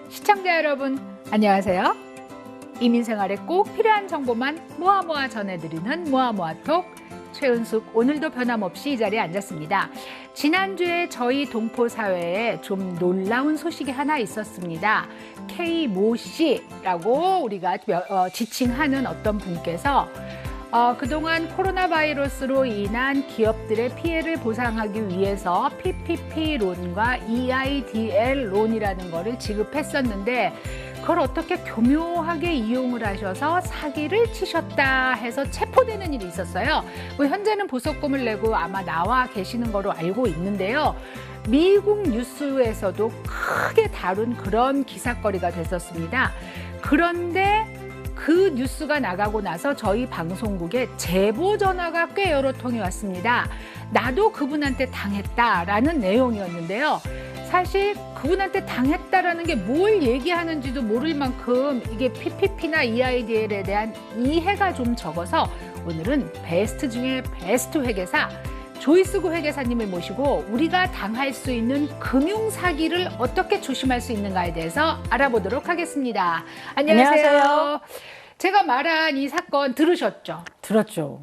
시청자 여러분, 안녕하세요. 이민생활에 꼭 필요한 정보만 모아 전해드리는 모아모아톡 최은숙, 오늘도 변함없이 이 자리에 앉았습니다. 지난주에 저희 동포사회에 좀 놀라운 소식이 하나 있었습니다. K모 씨라고 우리가 지칭하는 어떤 분께서 그동안 코로나 바이러스로 인한 기업들의 피해를 보상하기 위해서 PPP론과 EIDL 론이라는 거를 지급했었는데 그걸 어떻게 교묘하게 이용을 하셔서 사기를 치셨다 해서 체포되는 일이 있었어요. 현재는 보석금을 내고 아마 나와 계시는 거로 알고 있는데요. 미국 뉴스에서도 크게 다룬 그런 기사거리가 됐었습니다. 그런데 그 뉴스가 나가고 나서 저희 방송국에 제보 전화가 꽤 여러 통이 왔습니다. 나도 그분한테 당했다라는 내용이었는데요. 사실 그분한테 당했다라는 게 뭘 얘기하는지도 모를 만큼 이게 PPP나 EIDL에 대한 이해가 좀 적어서 오늘은 베스트 중에 베스트 회계사 조이스구 회계사님을 모시고 우리가 당할 수 있는 금융 사기를 어떻게 조심할 수 있는가에 대해서 알아보도록 하겠습니다. 안녕하세요. 제가 말한 이 사건 들으셨죠? 들었죠.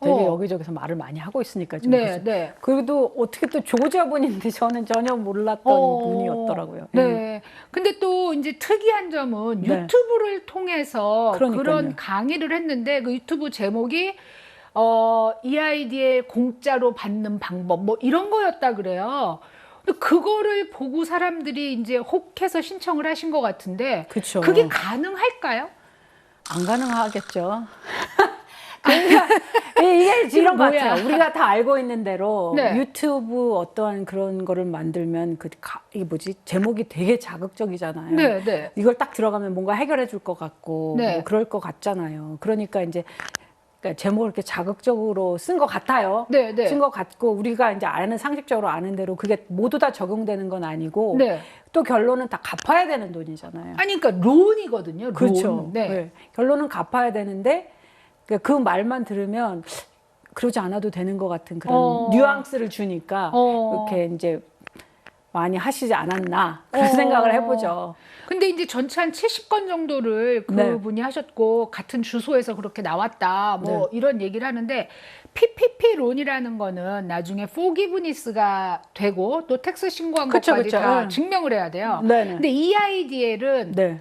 되게 여기저기서 말을 많이 하고 있으니까 좀. 네. 그래도 어떻게 또 조자분인데 저는 전혀 몰랐던 분이었더라고요. 네. 근데 또 이제 특이한 점은 네. 유튜브를 통해서 그러니까요. 그런 강의를 했는데 그 유튜브 제목이 EIDL 공짜로 받는 방법 뭐 이런 거였다 그래요. 그거를 보고 사람들이 이제 혹해서 신청을 하신 것 같은데 그쵸. 그게 가능할까요? 안 가능하겠죠. 그러니까 이게 이런 것 같아요. 우리가 다 알고 있는 대로 네. 유튜브 어떠한 그런 거를 만들면 이게 뭐지? 제목이 되게 자극적이잖아요. 네. 이걸 딱 들어가면 뭔가 해결해 줄 것 같고 네. 뭐 그럴 것 같잖아요. 그러니까 제목을 이렇게 자극적으로 쓴 것 같아요. 네. 쓴 것 같고 우리가 이제 상식적으로 아는 대로 그게 모두 다 적용되는 건 아니고 네. 또 결론은 다 갚아야 되는 돈이잖아요. 아니 그러니까 론이거든요. 론. 그렇죠. 네. 네. 결론은 갚아야 되는데 그 말만 들으면 그러지 않아도 되는 것 같은 그런 뉘앙스를 주니까 이렇게 이제 많이 하시지 않았나 그런 생각을 해보죠. 근데 이제 전체 한 70건 정도를 그분이 하셨고 같은 주소에서 그렇게 나왔다 뭐 이런 얘기를 하는데 PPP 론이라는 거는 나중에 forgiveness가 되고 또 텍스 신고한 것까지 다 증명을 해야 돼요. 근데 EIDL은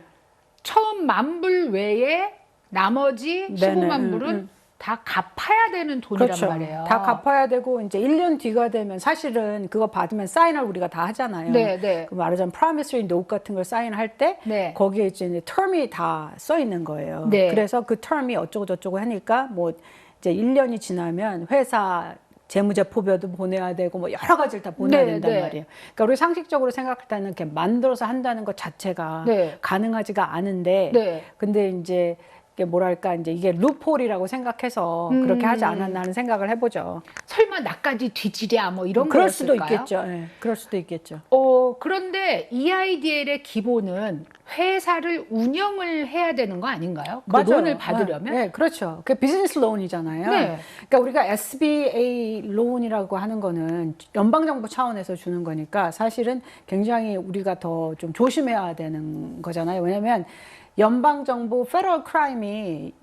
처음 10,000불 외에 나머지 15만 불은 다 갚아야 되는 돈이란 말이에요. 다 갚아야 되고 이제 1년 뒤가 되면 사실은 그거 받으면 사인을 우리가 다 하잖아요. 네. 그 말하자면 promissory note 같은 걸 사인할 때 거기에 이제 term이 다 써 있는 거예요. 그래서 그 term이 어쩌고 저쩌고 하니까 뭐 이제 1년이 지나면 회사 재무제 포표도 보내야 되고 뭐 여러 가지를 다 보내야 된단 말이에요. 그러니까 우리 상식적으로 생각할 때는 이렇게 만들어서 한다는 것 자체가 가능하지가 않은데 근데 이제 뭐랄까 이제 이게 루폴이라고 생각해서 그렇게 하지 않았나 하는 생각을 해보죠. 설마 나까지 뒤지랴 뭐 이런 그럴 거였을까요? 수도 있겠죠. 네, 그럴 수도 있겠죠. 그런데 EIDL의 기본은 회사를 운영을 해야 되는 거 아닌가요? 그 론을 받으려면? 네, 그렇죠. 그게 비즈니스 론이잖아요. 그러니까 우리가 SBA 론이라고 하는 거는 연방정부 차원에서 주는 거니까 사실은 굉장히 우리가 더 좀 조심해야 되는 거잖아요. 왜냐하면 연방정부 페더럴 크라임이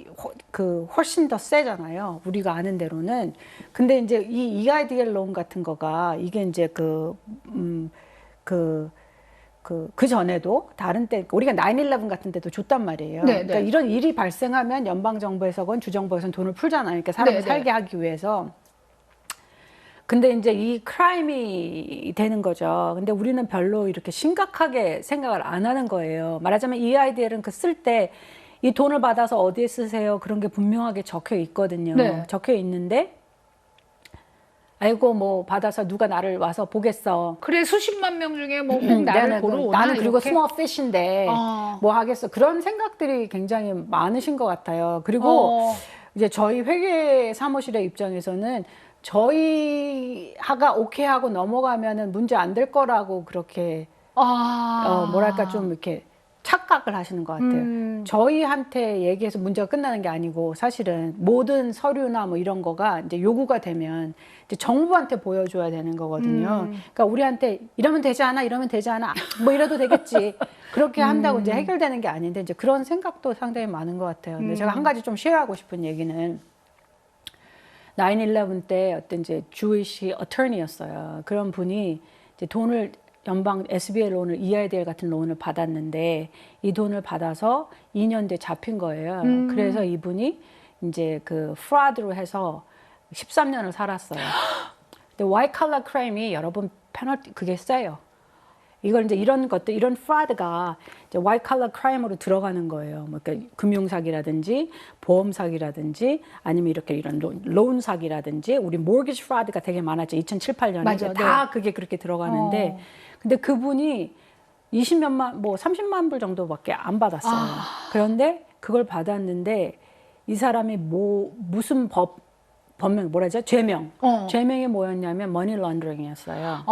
훨씬 더 세잖아요. 우리가 아는 대로는. 근데 이제 이 EIDL 론 같은 거가 이게 이제 그 전에도 다른 때 우리가 9/11 같은 때도 줬단 말이에요. 그러니까 이런 일이 발생하면 연방정부에서건 주정부에서는 돈을 풀잖아요. 그러니까 사람을 살게 하기 위해서. 근데 이제 이 크라임이 되는 거죠. 근데 우리는 별로 이렇게 심각하게 생각을 안 하는 거예요. 말하자면 EIDL은 쓸 때 이 돈을 받아서 어디에 쓰세요? 그런 게 분명하게 적혀 있거든요. 적혀 있는데 아이고 뭐 받아서 누가 나를 와서 보겠어. 그래 수십만 명 중에 뭐 꼭 나를 보러 오나 나는 그리고 이렇게? 스몰 피쉬인데 뭐 하겠어. 그런 생각들이 굉장히 많으신 것 같아요. 그리고 이제 저희 회계 사무실의 입장에서는 저희가 오케이 하고 넘어가면은 문제 안 될 거라고 그렇게 뭐랄까 좀 이렇게 착각을 하시는 것 같아요. 저희한테 얘기해서 문제가 끝나는 게 아니고 사실은 모든 서류나 뭐 이런 거가 이제 요구가 되면 이제 정부한테 보여줘야 되는 거거든요. 그러니까 우리한테 이러면 되지 않아? 이러면 되지 않아? 뭐 이래도 되겠지. 그렇게 한다고 이제 해결되는 게 아닌데 이제 그런 생각도 상당히 많은 것 같아요. 근데 제가 한 가지 좀 쉐어하고 싶은 얘기는 9/11 때 어떤 이제 Jewish attorney였어요. 그런 분이 이제 돈을 연방 SBA 론을 EIDL 같은 론을 받았는데 이 돈을 받아서 2년 뒤에 잡힌 거예요. 그래서 이분이 이제 그 프라드로 해서 13년을 살았어요. 근데 white collar crime이 여러분 페널티 그게 세요. 이걸 이제 이런 것들, 이런 프라드가 이제 white collar crime으로 들어가는 거예요. 뭐 그러니까 금융사기라든지 보험사기라든지 아니면 이렇게 이런 론 사기라든지 우리 mortgage fraud가 되게 많았죠. 2007, 8년에 맞아, 다 네. 그게 그렇게 들어가는데 근데 그분이 20몇만, 뭐 30만 불 정도밖에 안 받았어요. 그런데 그걸 받았는데 이 사람이 무슨 법명 뭐라죠? 죄명. 죄명이 뭐였냐면 머니 런더링이었어요.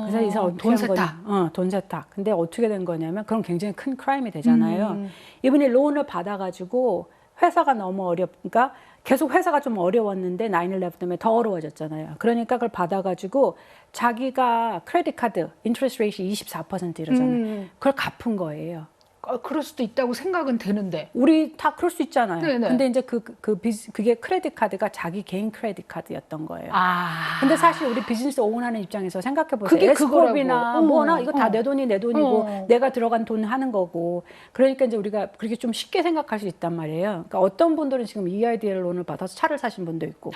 그래서 이 사람 돈 세탁. 돈 세탁. 근데 어떻게 된 거냐면 그럼 굉장히 큰 크라임이 되잖아요. 이분이 론을 받아가지고 회사가 너무 그러니까 계속 회사가 좀 어려웠는데 9/11 때문에 더 어려워졌잖아요. 그러니까 그걸 받아가지고 자기가 크레딧 카드 인트레스트 레이트 24% 이러잖아요. 그걸 갚은 거예요. 그럴 수도 있다고 생각은 되는데. 우리 다 그럴 수 있잖아요. 네네. 근데 이제 그게 크레딧 카드가 자기 개인 크레딧 카드였던 거예요. 아. 근데 사실 우리 비즈니스 오운하는 입장에서 생각해 보세요. 그게 에스코업이나 그거라고. 뭐나 이거 다 내 돈이 내 돈이고 내가 들어간 돈 하는 거고. 그러니까 이제 우리가 그렇게 좀 쉽게 생각할 수 있단 말이에요. 그러니까 어떤 분들은 지금 EIDL 론을 받아서 차를 사신 분도 있고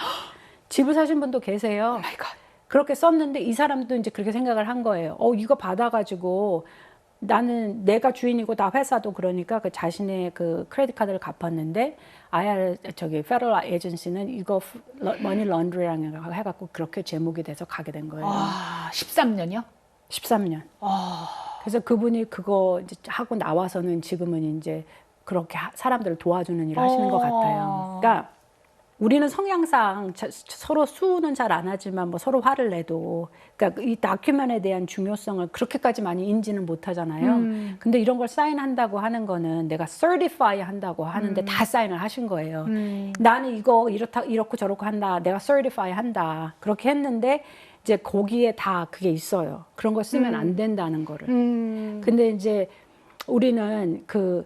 집을 사신 분도 계세요. 마이 갓. 그렇게 썼는데 이 사람도 이제 그렇게 생각을 한 거예요. 이거 받아가지고 나는 내가 주인이고 다 회사도 그러니까 그 자신의 그 크레딧 카드를 갚았는데 페더럴 에이전시는 이거 머니 런더링이라고 해갖고 그렇게 제목이 돼서 가게 된 거예요. 13년이요? 13년. 그래서 그분이 그거 이제 하고 나와서는 지금은 이제 그렇게 사람들을 도와주는 일을 하시는 것 같아요. 그러니까 우리는 성향상 서로 수는 잘 안 하지만 뭐 서로 화를 내도 그러니까 이 다큐멘에 대한 중요성을 그렇게까지 많이 인지는 못 하잖아요. 근데 이런 걸 사인한다고 하는 거는 내가 certify 한다고 하는데 다 사인을 하신 거예요. 나는 이거 이렇고 저렇고 한다. 내가 certify 한다. 그렇게 했는데 이제 거기에 다 그게 있어요. 그런 거 쓰면 안 된다는 거를. 근데 이제 우리는 그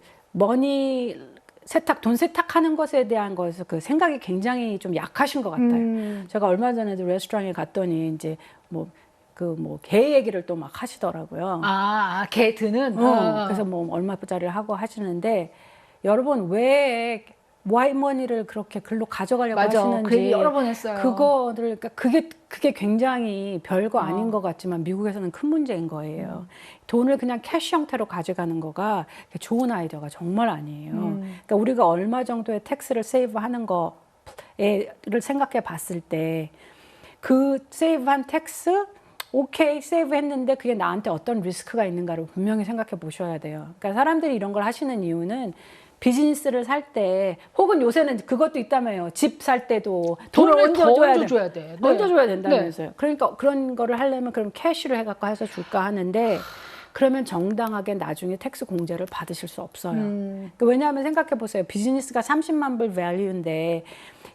돈 세탁하는 것에 대한 것에서 그 생각이 굉장히 좀 약하신 것 같아요. 제가 얼마 전에도 레스토랑에 갔더니 이제 개 얘기를 또 막 하시더라고요. 개 드는? 그래서 뭐 얼마짜리를 하고 하시는데 여러분 왜 와이머니를 그렇게 글로 가져가려고 하시는지 그 얘기 여러 번 했어요. 그거를 그러니까 그게 굉장히 별거 아닌 것 같지만 미국에서는 큰 문제인 거예요. 돈을 그냥 캐시 형태로 가져가는 거가 좋은 아이디어가 정말 아니에요. 그러니까 우리가 얼마 정도의 텍스를 세이브하는 거를 생각해 봤을 때 그 세이브한 텍스 오케이 세이브했는데 그게 나한테 어떤 리스크가 있는가를 분명히 생각해 보셔야 돼요. 그러니까 사람들이 이런 걸 하시는 이유는 비즈니스를 살 때 혹은 요새는 그것도 있다며요. 집 살 때도 돈을 얹어줘야 돼. 네. 얹어줘야 된다면서요. 그러니까 그런 거를 하려면 그럼 캐시로 해갖고 해서 줄까 하는데 그러면 정당하게 나중에 텍스 공제를 받으실 수 없어요. 그러니까 왜냐하면 생각해 보세요. 비즈니스가 30만 불 밸류인데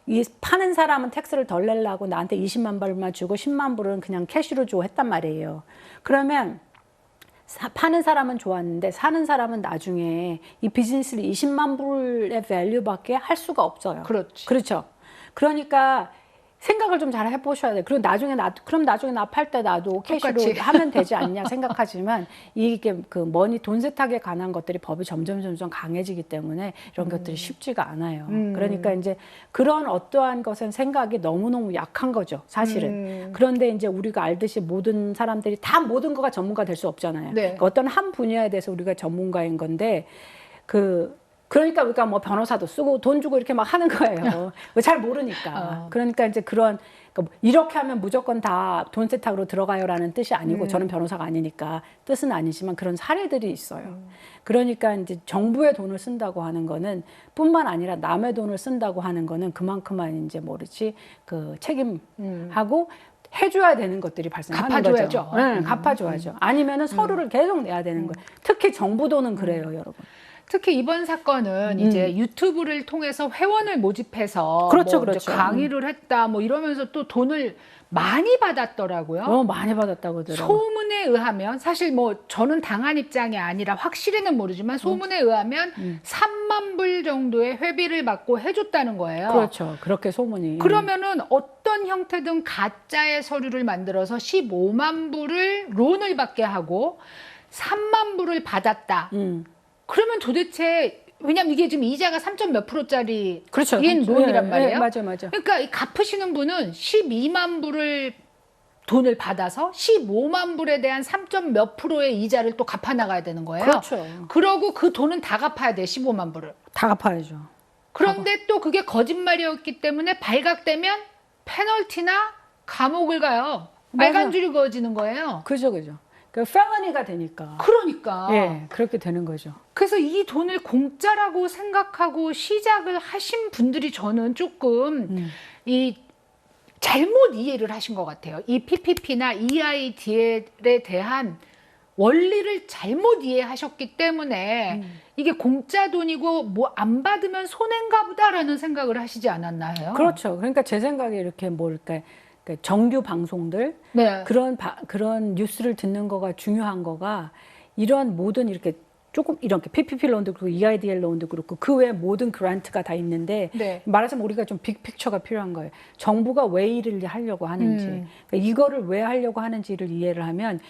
이 파는 사람은 텍스를 덜 내려고 나한테 20만 불만 주고 10만 불은 그냥 캐시로 줘 했단 말이에요. 그러면 파는 사람은 좋았는데 사는 사람은 나중에 이 비즈니스를 20만 불의 밸류밖에 할 수가 없어요. 그렇죠. 그러니까 생각을 좀 잘 해보셔야 돼요. 그리고 그럼 나중에 나 팔 때 나도 캐시로 하면 되지 않냐 생각하지만 이게 돈 세탁에 관한 것들이 법이 점점 강해지기 때문에 이런 것들이 쉽지가 않아요. 그러니까 이제 그런 어떠한 것은 생각이 너무너무 약한 거죠, 사실은. 그런데 이제 우리가 알듯이 모든 사람들이 다 모든 거가 전문가 될 수 없잖아요. 네. 그러니까 어떤 한 분야에 대해서 우리가 전문가인 건데 그러니까 우리가 뭐 변호사도 쓰고 돈 주고 이렇게 막 하는 거예요. 잘 모르니까. 그러니까 이제 이렇게 하면 무조건 다 돈 세탁으로 들어가요라는 뜻이 아니고 저는 변호사가 아니니까 뜻은 아니지만 그런 사례들이 있어요. 그러니까 이제 정부의 돈을 쓴다고 하는 거는 뿐만 아니라 남의 돈을 쓴다고 하는 거는 그만큼만 이제 그 책임하고 해줘야 되는 것들이 발생하는 거죠. 갚아줘야죠. 네, 갚아줘야죠. 아니면은 서류를 계속 내야 되는 거예요. 특히 정부도는 그래요, 여러분. 특히 이번 사건은 이제 유튜브를 통해서 회원을 모집해서 그렇죠, 뭐 그렇죠. 이제 강의를 했다 뭐 이러면서 또 돈을 많이 받았더라고요. 많이 받았다고 들어요. 소문에 의하면 사실 뭐 저는 당한 입장이 아니라 확실히는 모르지만 소문에 의하면 3만 불 정도의 회비를 받고 해줬다는 거예요. 그렇죠. 그렇게 소문이. 그러면은 어떤 형태든 가짜의 서류를 만들어서 15만 불을 론을 받게 하고 3만 불을 받았다. 그러면 도대체 왜냐면 이게 지금 이자가 3점 몇 %짜리 그렇죠. 론이란 말이에요. 맞아. 그러니까 이 갚으시는 분은 12만 불을 돈을 받아서 15만 불에 대한 3점 몇 %의 이자를 또 갚아 나가야 되는 거예요. 그렇죠. 그러고 그 돈은 다 갚아야 돼, 15만 불을. 다 갚아야죠. 그런데 또 그게 거짓말이었기 때문에 발각되면 페널티나 감옥을 가요. 빨간 줄이 그어지는 거예요. 그죠. 그 felony가 되니까. 그러니까. 예, 그렇게 되는 거죠. 그래서 이 돈을 공짜라고 생각하고 시작을 하신 분들이 저는 조금 이 잘못 이해를 하신 것 같아요. 이 PPP나 EIDL에 대한 원리를 잘못 이해하셨기 때문에 이게 공짜 돈이고 뭐 안 받으면 손해인가 보다라는 생각을 하시지 않았나요? 그렇죠. 그러니까 제 생각에 이렇게 그러니까 정규 방송들 네. 그런 뉴스를 듣는 거가 중요한 거가 이런 모든 이렇게 조금 이렇게 PPP 론도 그렇고 EIDL 론도 그렇고 그 외에 모든 그란트가 다 있는데 네. 말하자면 우리가 좀 빅픽처가 필요한 거예요. 정부가 왜 일을 하려고 하는지 그러니까 이거를 왜 하려고 하는지를 이해를 하면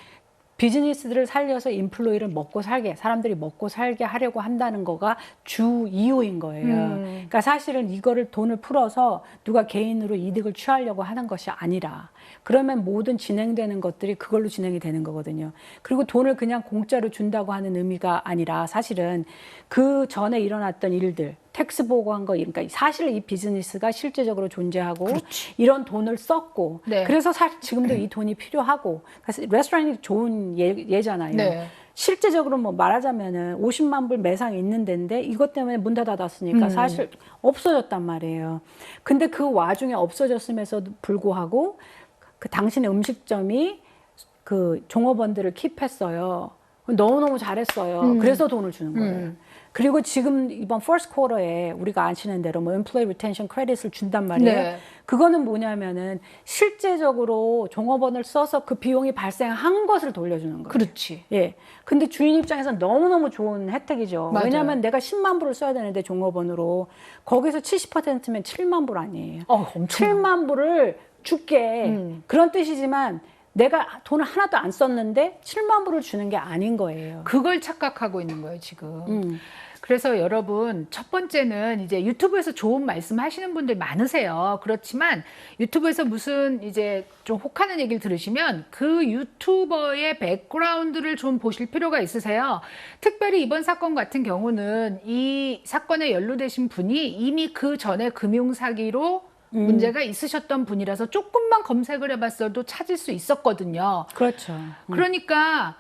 비즈니스들을 살려서 인플로이를 먹고 살게 사람들이 먹고 살게 하려고 한다는 거가 주 이유인 거예요. 그러니까 사실은 이거를 돈을 풀어서 누가 개인으로 이득을 취하려고 하는 것이 아니라 그러면 모든 진행되는 것들이 그걸로 진행이 되는 거거든요. 그리고 돈을 그냥 공짜로 준다고 하는 의미가 아니라 사실은 그 전에 일어났던 일들 텍스 보고한 거, 그러니까 사실 이 비즈니스가 실제적으로 존재하고 그렇지. 이런 돈을 썼고 네. 그래서 사실 지금도 이 돈이 필요하고 레스토랑이 좋은 예잖아요. 네. 실제적으로 뭐 말하자면은 50만 불 매상 있는 데인데 이것 때문에 문 닫았으니까 사실 없어졌단 말이에요. 근데 그 와중에 없어졌음에도 불구하고 그 당신의 음식점이 그 종업원들을 킵했어요. 너무너무 잘했어요. 그래서 돈을 주는 거예요. 그리고 지금 이번 first quarter에 우리가 아시는 대로 뭐 employee retention credit을 준단 말이에요. 네. 그거는 뭐냐면은 실제적으로 종업원을 써서 그 비용이 발생한 것을 돌려주는 거예요. 그렇지. 예. 근데 주인 입장에서는 너무너무 좋은 혜택이죠. 맞아요. 왜냐하면 내가 10만 불을 써야 되는데 종업원으로 거기서 70%면 7만 불 아니에요. 엄청 7만 불을 줄게. 그런 뜻이지만 내가 돈을 하나도 안 썼는데 7만 불을 주는 게 아닌 거예요. 그걸 착각하고 있는 거예요, 지금. 그래서 여러분, 첫 번째는 이제 유튜브에서 좋은 말씀 하시는 분들 많으세요. 그렇지만 유튜브에서 무슨 이제 좀 혹하는 얘기를 들으시면 그 유튜버의 백그라운드를 좀 보실 필요가 있으세요. 특별히 이번 사건 같은 경우는 이 사건에 연루되신 분이 이미 그 전에 금융사기로 문제가 있으셨던 분이라서 조금만 검색을 해봤어도 찾을 수 있었거든요. 그렇죠. 그러니까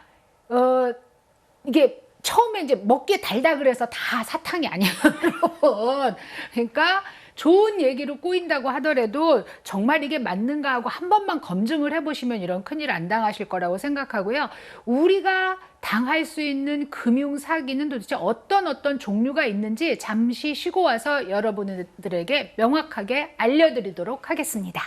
이게 처음에 이제 먹기에 달다 그래서 다 사탕이 아니에요, 여러분. 그러니까 좋은 얘기로 꼬인다고 하더라도 정말 이게 맞는가 하고 한 번만 검증을 해보시면 이런 큰일 안 당하실 거라고 생각하고요. 우리가 당할 수 있는 금융 사기는 도대체 어떤 종류가 있는지 잠시 쉬고 와서 여러분들에게 명확하게 알려드리도록 하겠습니다.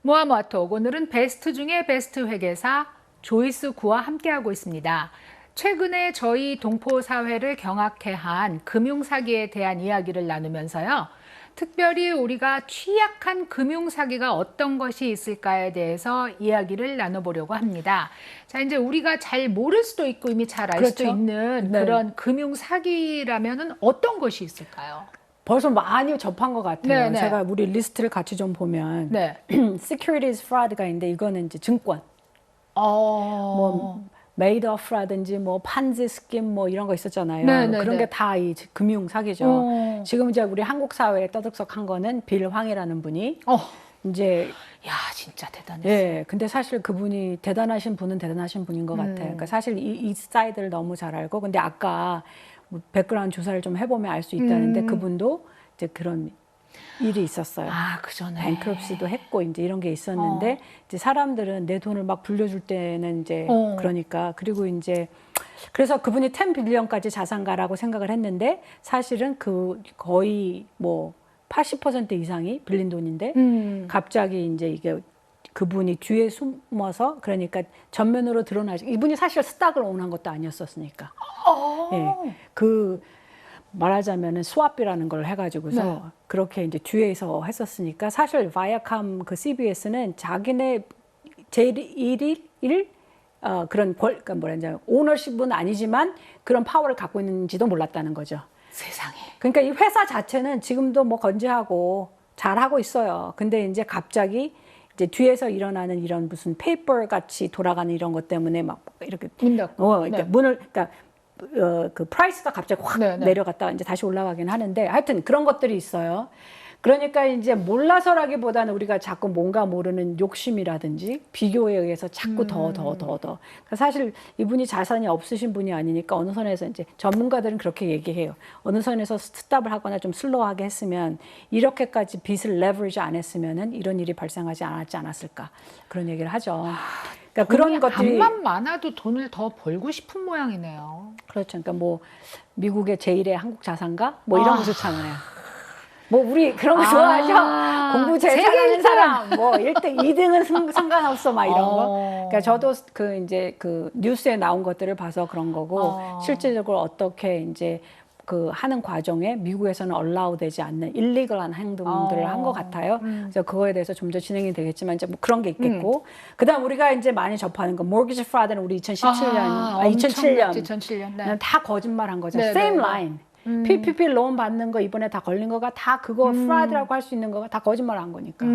모아모아톡, 오늘은 베스트 중에 베스트 회계사 조이스 구와 함께하고 있습니다. 최근에 저희 동포사회를 경악해 한 금융사기에 대한 이야기를 나누면서요. 특별히 우리가 취약한 금융사기가 어떤 것이 있을까에 대해서 이야기를 나눠보려고 합니다. 자, 이제 우리가 잘 모를 수도 있고 이미 잘 알 수도 그렇죠. 있는 네. 그런 금융사기라면은 어떤 것이 있을까요? 벌써 많이 접한 것 같아요. 네네. 제가 우리 리스트를 같이 좀 보면 네. securities fraud가 있는데 이거는 이제 증권. 뭐 메이드오프라든지 뭐 판지 스킴 뭐 이런 거 있었잖아요. 네네네. 그런 게 다 이 금융 사기죠. 지금 이제 우리 한국 사회에 떠들썩한 거는 빌 황이라는 분이 이제 야, 진짜 대단했어요. 예, 근데 사실 그분이 대단하신 분은 대단하신 분인 것 같아요. 그러니까 사실 이 사이드를 너무 잘 알고, 근데 아까 뭐 백그라운드 조사를 좀 해보면 알 수 있다는데 그분도 이제 그런 일이 있었어요. 아, 그 전에. 뱅크럽시도 했고 이제 이런 게 있었는데 이제 사람들은 내 돈을 막 불려줄 때는 이제 그러니까 그리고 이제 그래서 그분이 10 빌리언까지 자산가라고 생각을 했는데 사실은 그 거의 뭐 80% 이상이 빌린 돈인데 갑자기 이제 이게 그분이 뒤에 숨어서 그러니까 전면으로 드러나지 이분이 사실 스탁을 오wn한 것도 아니었었으니까 예, 그 말하자면은 스왑이라는 걸 해가지고서 네. 그렇게 이제 뒤에서 했었으니까 사실 바이아캄 그 CBS는 자기네 제1일 그런 그러니까 뭐라 이제 오너십은 아니지만 그런 파워를 갖고 있는지도 몰랐다는 거죠. 세상에. 그러니까 이 회사 자체는 지금도 뭐 건재하고 잘하고 있어요. 근데 이제 갑자기 이제 뒤에서 일어나는 이런 무슨 페이퍼 같이 돌아가는 이런 것 때문에 막 이렇게 문 닫고. 그러니까 네. 문을 그러니까 그 프라이스가 갑자기 확 네, 네. 내려갔다가 이제 다시 올라가긴 하는데 하여튼 그런 것들이 있어요. 그러니까 이제 몰라서라기보다는 우리가 자꾸 뭔가 모르는 욕심이라든지 비교에 의해서 자꾸 더. 그러니까 사실 이분이 자산이 없으신 분이 아니니까 어느 선에서 이제 전문가들은 그렇게 얘기해요. 어느 선에서 스탑을 하거나 좀 슬로우하게 했으면 이렇게까지 빚을 레버리지 안 했으면은 이런 일이 발생하지 않았을까 그런 얘기를 하죠. 그러니까 그런 것들이 암만 많아도 돈을 더 벌고 싶은 모양이네요. 그렇죠. 그러니까 뭐 미국의 제1의 한국 자산가 뭐 이런 거 좋잖아요. 뭐 우리 그런 거 좋아하죠. 공부 제일 잘하는 사람, 뭐 1등, 2등은 상관없어, 막 이런 거. 그러니까 저도 그 이제 그 뉴스에 나온 것들을 봐서 그런 거고 실제적으로 어떻게 이제 그 하는 과정에 미국에서는 얼라우되지 않는 일리걸한 행동들을 한 것 같아요. 그래서 그거에 대해서 좀 더 진행이 되겠지만 이제 뭐 그런 게 있겠고. 그다음 우리가 이제 많이 접하는 거 mortgage fraud는 우리 2017년, 2007년 네. 다 거짓말한 거죠. 네, same 네, 네. line. PPP 론 받는 거 이번에 다 걸린 거가 다 그거 프라드라고 할 수 있는 거가 다 거짓말한 거니까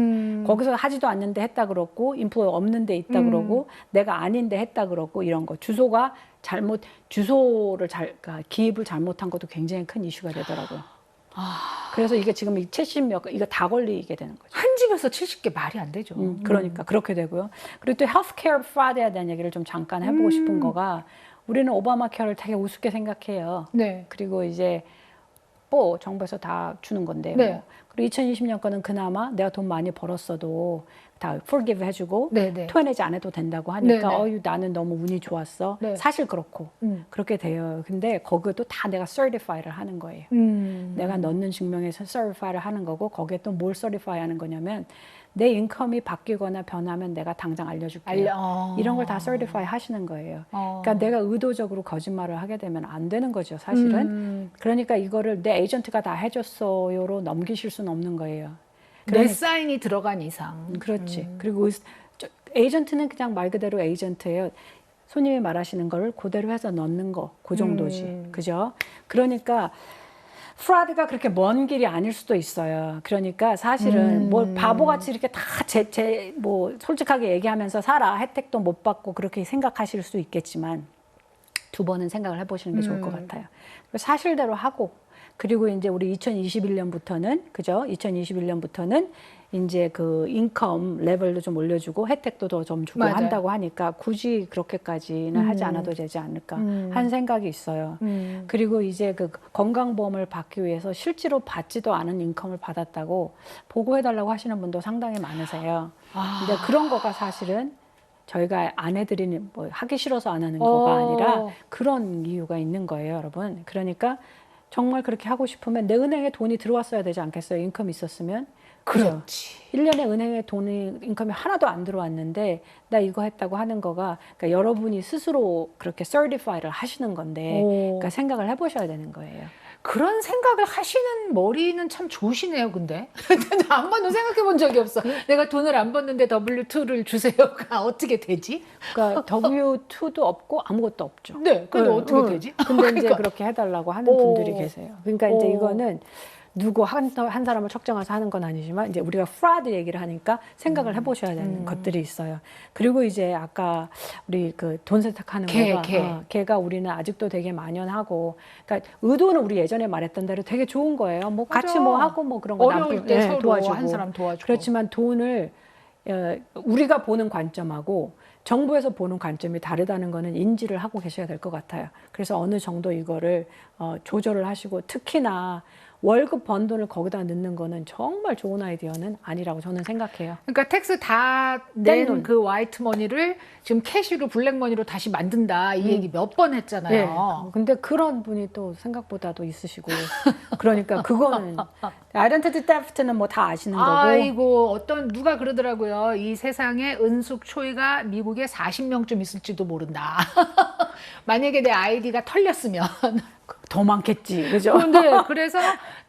거기서 하지도 않는데 했다 그러고 인플루어 없는데 있다 그러고 내가 아닌데 했다 그러고 이런 거 주소가 잘못 그러니까 기입을 잘못한 것도 굉장히 큰 이슈가 되더라고요. 그래서 이게 지금 이 70몇 이거 다 걸리게 되는 거죠. 한 집에서 70개 말이 안 되죠. 그러니까 그렇게 되고요. 그리고 또 헬스케어 프라드에 대한 얘기를 좀 잠깐 해보고 싶은 거가 우리는 오바마 케어를 되게 우습게 생각해요. 네. 그리고 이제 뭐 정부에서 다 주는 건데 네. 뭐. 그리고 2020년 거는 그나마 내가 돈 많이 벌었어도 다 forgive 해주고 네, 네. 토해내지 않아도 된다고 하니까 네, 네. 어유 나는 너무 운이 좋았어. 네. 사실 그렇고 그렇게 돼요. 근데 거기도 다 내가 certify를 하는 거예요. 내가 넣는 증명에서 certify를 하는 거고 거기에 또 뭘 certify 하는 거냐면 내 인컴이 바뀌거나 변하면 내가 당장 알려줄게요. 이런 걸 다 certify 하시는 거예요. 그러니까 내가 의도적으로 거짓말을 하게 되면 안 되는 거죠, 사실은. 그러니까 이거를 내 에이전트가 다 해줬어요로 넘기실 수는 없는 거예요. 내 사인이 들어간 이상. 그렇지. 그리고 에이전트는 그냥 말 그대로 에이전트예요. 손님이 말하시는 거를 그대로 해서 넣는 거, 그 정도지. 그죠? 그러니까 프라드가 그렇게 먼 길이 아닐 수도 있어요. 그러니까 사실은 뭐 바보같이 이렇게 다 뭐 솔직하게 얘기하면서 살아. 혜택도 못 받고 그렇게 생각하실 수 있겠지만 두 번은 생각을 해보시는 게 좋을 것 같아요. 사실대로 하고 그리고 이제 우리 2021년부터는 그죠? 2021년부터는 이제 그 인컴 레벨도 좀 올려주고 혜택도 더 좀 주고 맞아요. 한다고 하니까 굳이 그렇게까지는 하지 않아도 되지 않을까 하는 생각이 있어요. 그리고 이제 그 건강보험을 받기 위해서 실제로 받지도 않은 인컴을 받았다고 보고해달라고 하시는 분도 상당히 많으세요. 근데 그런 거가 사실은 저희가 안 해드리는 뭐 하기 싫어서 안 하는 거가 아니라 그런 이유가 있는 거예요, 여러분. 그러니까 정말 그렇게 하고 싶으면 내 은행에 돈이 들어왔어야 되지 않겠어요? 인컴이 있었으면. 그렇지. 1년에 은행에 돈이 인컴이 하나도 안 들어왔는데 나 이거 했다고 하는 거가 그러니까 여러분이 스스로 그렇게 certify를 하시는 건데 그러니까 생각을 해보셔야 되는 거예요. 그런 생각을 하시는 머리는 참 좋으시네요, 근데. 나 한 번도 생각해 본 적이 없어. 내가 돈을 안 벌는데 W2를 주세요가 어떻게 되지? 그러니까 W2도 없고 아무것도 없죠. 네, 근데 어떻게 되지? 근데 이제 그렇게 해달라고 하는 분들이 계세요. 그러니까 이제 이거는 누구 한 사람을 척정해서 하는 건 아니지만 이제 우리가 프라드 얘기를 하니까 생각을 해보셔야 되는 것들이 있어요. 그리고 이제 아까 우리 그 돈 세탁하는 거가 걔가 우리는 아직도 되게 만연하고 그러니까 의도는 우리 예전에 말했던 대로 되게 좋은 거예요. 뭐 맞아. 같이 뭐 하고 뭐 그런 거 어려울 때 서로 도와주고 한 사람 도와주고. 그렇지만 돈을 우리가 보는 관점하고 정부에서 보는 관점이 다르다는 거는 인지를 하고 계셔야 될 것 같아요. 그래서 어느 정도 이거를 조절을 하시고 특히나 월급 번 돈을 거기다 넣는 거는 정말 좋은 아이디어는 아니라고 저는 생각해요. 그러니까 텍스 다 낸 그 화이트 머니를 지금 캐시로 블랙 머니로 다시 만든다 이 얘기 몇 번 했잖아요. 네. 근데 그런 분이 또 생각보다도 있으시고 그러니까 그거는 아이덴티티 테프트는 뭐 다 아시는 거고. 아이고 누가 그러더라고요. 이 세상에 은숙 초이가 미국에 40명쯤 있을지도 모른다. 만약에 내 아이디가 털렸으면 더 많겠지, 그죠? 그래서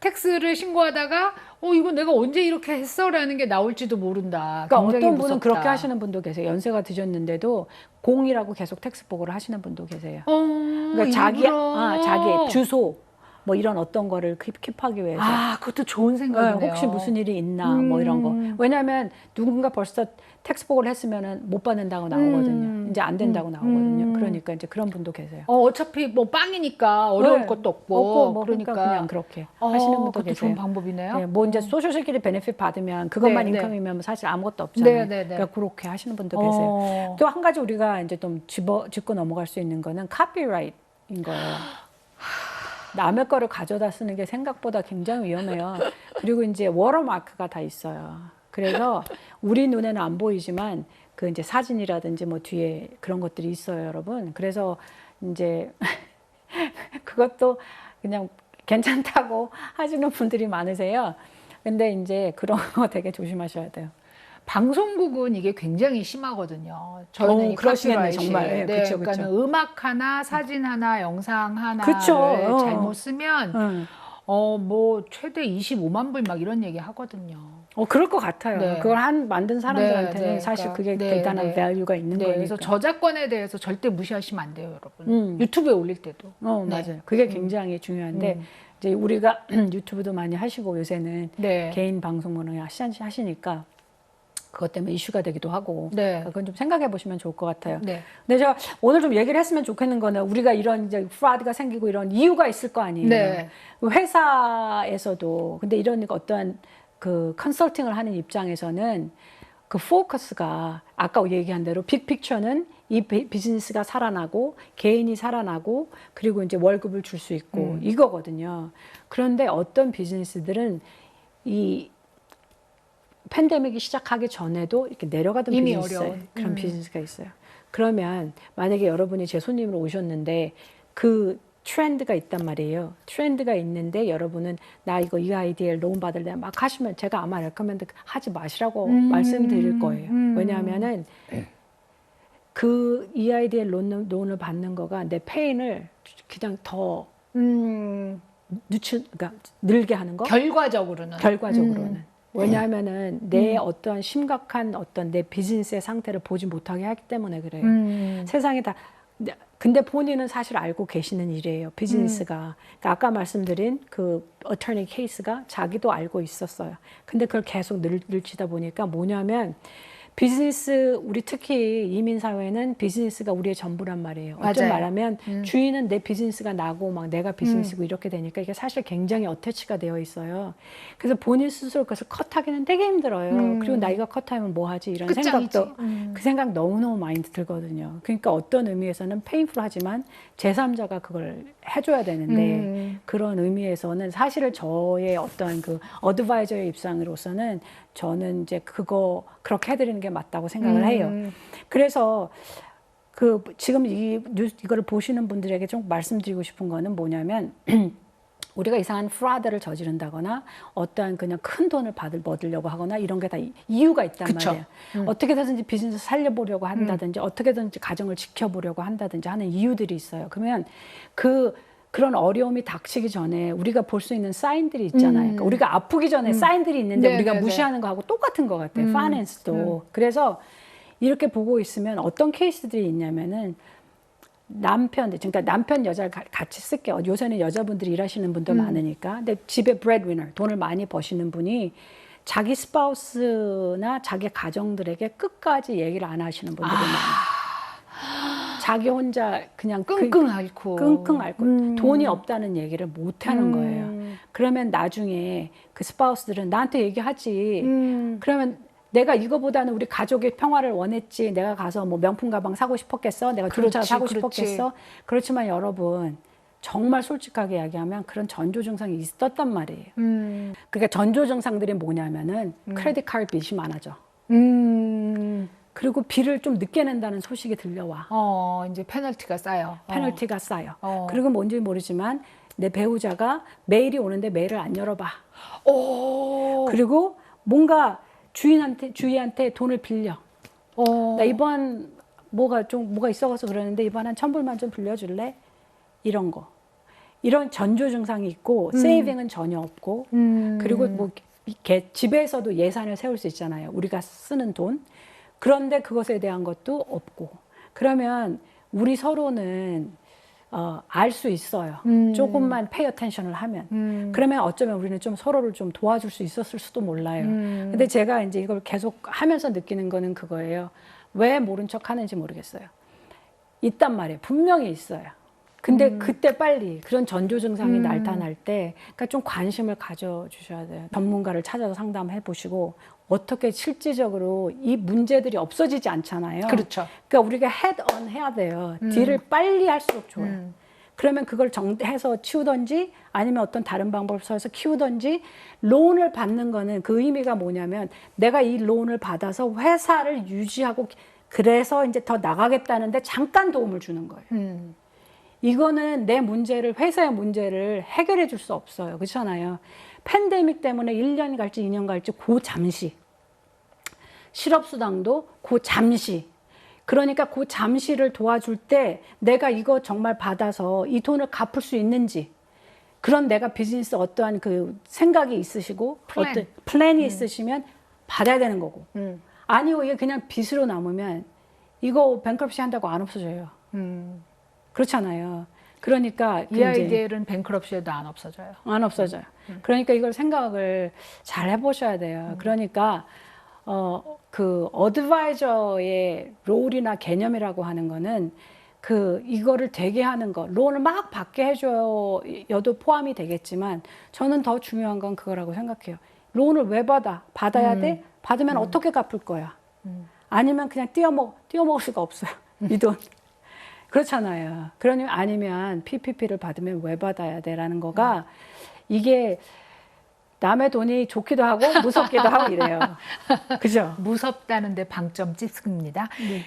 텍스를 신고하다가 이거 내가 언제 이렇게 했어라는 게 나올지도 모른다. 그러니까 굉장히 어떤 분은 무섭다. 그렇게 하시는 분도 계세요. 연세가 드셨는데도 0이라고 계속 텍스 보고를 하시는 분도 계세요. 그러니까 자기 주소 뭐 이런 어떤 거를 킵하기 위해서. 그것도 좋은 생각이네요. 혹시 무슨 일이 있나 뭐 이런 거. 왜냐하면 누군가 벌써 텍스 보고를 했으면은 못 받는다고 나오거든요. 이제 안 된다고 나오거든요. 그러니까 이제 그런 분도 계세요. 어차피 뭐 빵이니까 어려울 것도 없고. 뭐 그러니까 그냥 그렇게 하시는 분도 계세요. 좋은 방법이네요. 네, 뭐 이제 소셜세큐리티 베네핏 받으면 그것만 인컴이면 사실 아무것도 없잖아요. 그러니까 그렇게 하시는 분도 계세요. 또 한 가지 우리가 이제 좀 짚고 넘어갈 수 있는 거는 카피라이트인 거예요. 남의 거를 가져다 쓰는 게 생각보다 굉장히 위험해요. 그리고 이제 워터마크가 다 있어요. 그래서 우리 눈에는 안 보이지만 그 이제 사진이라든지 뭐 뒤에 그런 것들이 있어요, 여러분. 그래서 이제 그것도 그냥 괜찮다고 하시는 분들이 많으세요. 근데 이제 그런 거 되게 조심하셔야 돼요. 방송국은 이게 굉장히 심하거든요. 저희는 그러시겠네 정말. 네, 그쵸, 그러니까 그쵸. 음악 하나, 사진 하나, 영상 하나를 그쵸. 잘못 쓰면 뭐 최대 25만 불 막 이런 얘기 하거든요. 그럴 것 같아요. 네. 그걸 만든 사람들한테는 네, 사실 그러니까, 그게 대단한 밸류가 있는 거니까. 그래서 저작권에 대해서 절대 무시하시면 안 돼요, 여러분. 유튜브에 올릴 때도. 맞아요. 그게 굉장히 중요한데 이제 우리가 유튜브도 많이 하시고 요새는 개인 방송문을 하시니까 그것 때문에 이슈가 되기도 하고 그건 좀 생각해 보시면 좋을 것 같아요. 근데 제가 오늘 좀 얘기를 했으면 좋겠는 거는 우리가 이런 이제 프라드가 생기고 이런 이유가 있을 거 아니에요. 회사에서도 근데 이런 어떠한 그 컨설팅을 하는 입장에서는 그 포커스가 아까 얘기한 대로 빅픽처는 이 비즈니스가 살아나고 개인이 살아나고 그리고 이제 월급을 줄 수 있고 이거거든요. 그런데 어떤 비즈니스들은 이 팬데믹이 시작하기 전에도 이렇게 내려가던 이미 비즈니스 어려운 그런 비즈니스가 있어요. 그러면 만약에 여러분이 제 손님으로 오셨는데 그 트렌드가 있단 말이에요. 트렌드가 있는데 여러분은 나 이 아이디어를 론 받을래 막 하시면 제가 아마 레커멘드 하지 마시라고 말씀드릴 거예요. 왜냐하면은 이 아이디어 론을 받는 거가 내 페인을 그냥 더 그러니까 늘게 하는 거. 결과적으로는. 왜냐하면은 내 어떠한 심각한 어떤 내 비즈니스의 상태를 보지 못하게 하기 때문에 그래요. 세상에 다. 근데 본인은 사실 알고 계시는 일이에요. 비즈니스가. 그러니까 아까 말씀드린 그 어터니 케이스가 자기도 알고 있었어요. 근데 그걸 계속 늘치다 보니까 뭐냐면 비즈니스, 우리 특히 이민사회는 비즈니스가 우리의 전부란 말이에요. 어쩜 말하면 주인은 내 비즈니스가 나고 막 내가 비즈니스고 이렇게 되니까 이게 사실 굉장히 어태치가 되어 있어요. 그래서 본인 스스로 그것을 컷하기는 되게 힘들어요. 그리고 나 이거 컷하면 뭐 하지? 이런 생각도, 그 생각 너무너무 많이 들거든요. 그러니까 어떤 의미에서는 페인풀하지만 제3자가 그걸 해줘야 되는데 그런 의미에서는 사실은 저의 어떠한 그 어드바이저의 입장으로서는 저는 이제 그렇게 해드리는 게 맞다고 생각을 해요. 그래서 지금 이거를 보시는 분들에게 좀 말씀드리고 싶은 거는 뭐냐면 우리가 이상한 프라드를 저지른다거나 어떠한 그냥 큰 돈을 얻으려고 하거나 이런 게 다 이유가 있단 말이에요. 어떻게든지 비즈니스 살려보려고 한다든지 어떻게든지 가정을 지켜보려고 한다든지 하는 이유들이 있어요. 그러면 그런 어려움이 닥치기 전에 우리가 볼 수 있는 사인들이 있잖아요. 그러니까 우리가 아프기 전에 사인들이 있는데 우리가 무시하는 거하고 똑같은 것 같아요. 파이낸스도. 그래서 이렇게 보고 있으면 어떤 케이스들이 있냐면은 그러니까 남편 여자를 같이 쓸게요. 요새는 여자분들이 일하시는 분도 많으니까. 근데 집에 브레드위너, 돈을 많이 버시는 분이 자기 스파우스나 자기 가정들에게 끝까지 얘기를 안 하시는 분들이 많아요. 자기 혼자 그냥 끙끙 앓고 돈이 없다는 얘기를 못 하는 거예요. 그러면 나중에 그 스파우스들은 나한테 얘기하지. 그러면 내가 이거보다는 우리 가족의 평화를 원했지. 내가 가서 뭐 명품 가방 사고 싶었겠어? 내가 좋은 차 사고 싶었겠어? 그렇지만 여러분, 정말 솔직하게 이야기하면 그런 전조 증상이 있었단 말이에요. 그러니까 전조 증상들이 뭐냐면은 크레딧 카드 빚이 많아져. 그리고 비를 좀 늦게 낸다는 소식이 들려와. 이제 페널티가 쌓여. 페널티가 쌓여. 그리고 뭔지 모르지만 내 배우자가 메일이 오는데 메일을 안 열어봐. 그리고 뭔가 주희한테 돈을 빌려. 나 이번 뭐가 있어서 그러는데 이번 한 1,000불만 좀 빌려줄래? 이런 거. 이런 전조 증상이 있고 세이빙은 전혀 없고 그리고 뭐 집에서도 예산을 세울 수 있잖아요. 우리가 쓰는 돈. 그런데 그것에 대한 것도 없고. 그러면 우리 서로는 알 수 있어요. 조금만 pay attention을 하면. 그러면 어쩌면 우리는 좀 서로를 좀 도와줄 수 있었을 수도 몰라요. 근데 제가 이제 이걸 계속 하면서 느끼는 거는 그거예요. 왜 모른 척 하는지 모르겠어요. 있단 말이에요. 분명히 있어요. 근데 그때 빨리 그런 전조 증상이 나타날 때 그러니까 좀 관심을 가져주셔야 돼요. 전문가를 찾아서 상담해 보시고 어떻게 실질적으로 이 문제들이 없어지지 않잖아요. 그렇죠. 그러니까 우리가 헤드온 해야 돼요. 딜을 빨리 할수록 좋아요. 그러면 그걸 해서 치우든지 아니면 어떤 다른 방법을 써서 키우든지 론을 받는 거는 그 의미가 뭐냐면 내가 이 론을 받아서 회사를 유지하고 그래서 이제 더 나가겠다는데 잠깐 도움을 주는 거예요. 이거는 내 문제를 회사의 문제를 해결해 줄 수 없어요. 그렇잖아요. 팬데믹 때문에 1년 갈지 2년 갈지 그 잠시 실업수당도 그 잠시 그러니까 그 잠시를 도와줄 때 내가 이거 정말 받아서 이 돈을 갚을 수 있는지 그런 내가 비즈니스 어떠한 그 생각이 있으시고 어떤 플랜이 있으시면 받아야 되는 거고 아니요 이게 그냥 빚으로 남으면 이거 뱅크럽시 한다고 안 없어져요. 그렇잖아요. 그러니까 이 아이들은 뱅크럽시에도 안 없어져요. 안 없어져요. 그러니까 이걸 생각을 잘 해보셔야 돼요. 그러니까 그 어드바이저의 롤이나 개념이라고 하는 거는 그 이거를 되게 하는 거, 론을 막 받게 해줘여도 포함이 되겠지만 저는 더 중요한 건 그거라고 생각해요. 론을 왜 받아? 받아야 돼? 받으면 어떻게 갚을 거야? 아니면 그냥 띄어먹을 수가 없어요. 이 돈. 그렇잖아요. 그러면 아니면 PPP를 받으면 왜 받아야 돼라는 거가 이게 남의 돈이 좋기도 하고 무섭기도 하고 이래요. 그죠? 무섭다는데 방점 찍습니다. 네.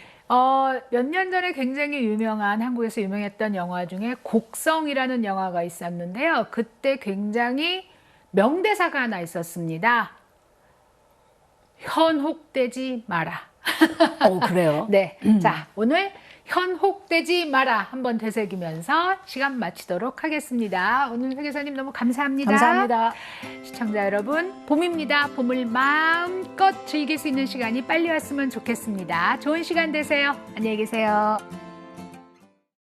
몇 년 전에 굉장히 유명한 한국에서 유명했던 영화 중에 곡성이라는 영화가 있었는데요. 그때 굉장히 명대사가 하나 있었습니다. 현혹되지 마라. 그래요? 네. 자, 오늘 현혹되지 마라 한번 되새기면서 시간 마치도록 하겠습니다. 오늘 회계사님 너무 감사합니다. 감사합니다. 시청자 여러분, 봄입니다. 봄을 마음껏 즐길 수 있는 시간이 빨리 왔으면 좋겠습니다. 좋은 시간 되세요. 안녕히 계세요.